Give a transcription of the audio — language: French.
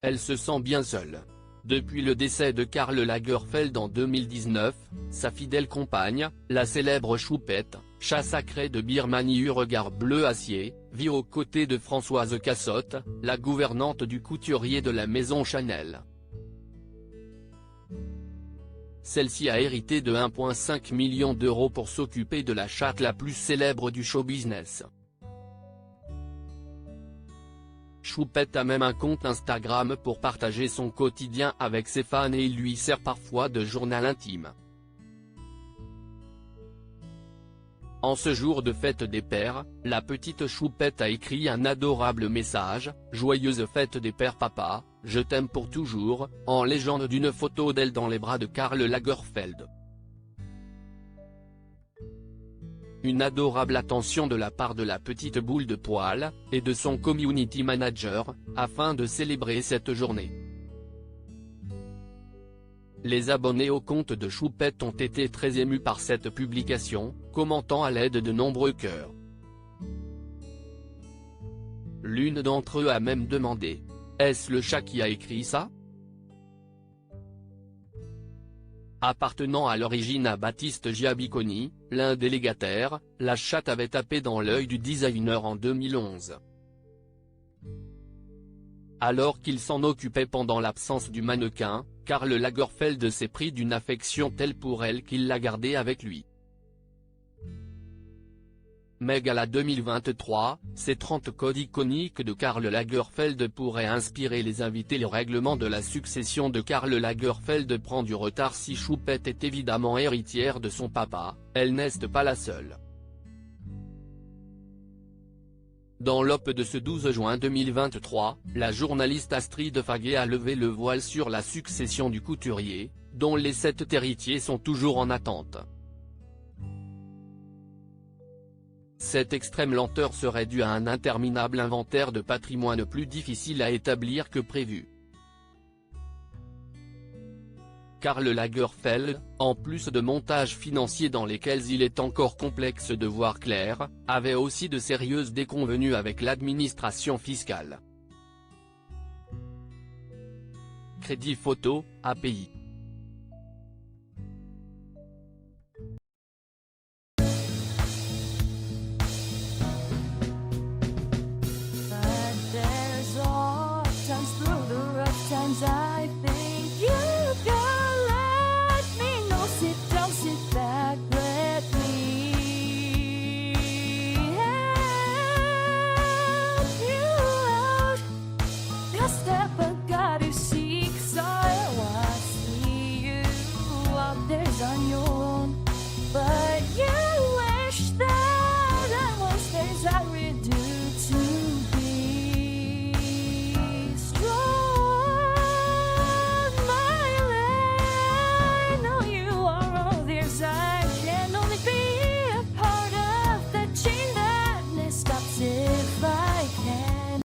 elle se sent bien seule. Depuis le décès de Karl Lagerfeld en 2019, sa fidèle compagne, la célèbre Choupette, chat sacré de Birmanie au regard bleu acier, vit aux côtés de Françoise Cassotte, la gouvernante du couturier de la maison Chanel. Celle-ci a hérité de 1,5 million d'euros pour s'occuper de la chatte la plus célèbre du show business. Choupette a même un compte Instagram pour partager son quotidien avec ses fans et il lui sert parfois de journal intime. En ce jour de fête des pères, la petite Choupette a écrit un adorable message « Joyeuse fête des pères papa, je t'aime pour toujours », en légende d'une photo d'elle dans les bras de Karl Lagerfeld. Une adorable attention de la part de la petite boule de poil, et de son community manager, afin de célébrer cette journée. Les abonnés au compte de Choupette ont été très émus par cette publication, commentant à l'aide de nombreux cœurs. L'une d'entre eux a même demandé « Est-ce le chat qui a écrit ça ?» Appartenant à l'origine à Baptiste Giabiconi, l'un des légataires, la chatte avait tapé dans l'œil du designer en 2011. Alors qu'il s'en occupait pendant l'absence du mannequin, Karl Lagerfeld s'est pris d'une affection telle pour elle qu'il l'a gardée avec lui. Mais Gala 2023, ces 30 codes iconiques de Karl Lagerfeld pourraient inspirer les invités. Le règlement de la succession de Karl Lagerfeld prend du retard. Si Choupette est évidemment héritière de son papa, elle n'est pas la seule. Dans l'op de ce 12 juin 2023, la journaliste Astrid Faguet a levé le voile sur la succession du couturier, dont les 7 héritiers sont toujours en attente. Cette extrême lenteur serait due à un interminable inventaire de patrimoine plus difficile à établir que prévu. Karl Lagerfeld, en plus de montages financiers dans lesquels il est encore complexe de voir clair, avait aussi de sérieuses déconvenues avec l'administration fiscale. Crédit photo, API.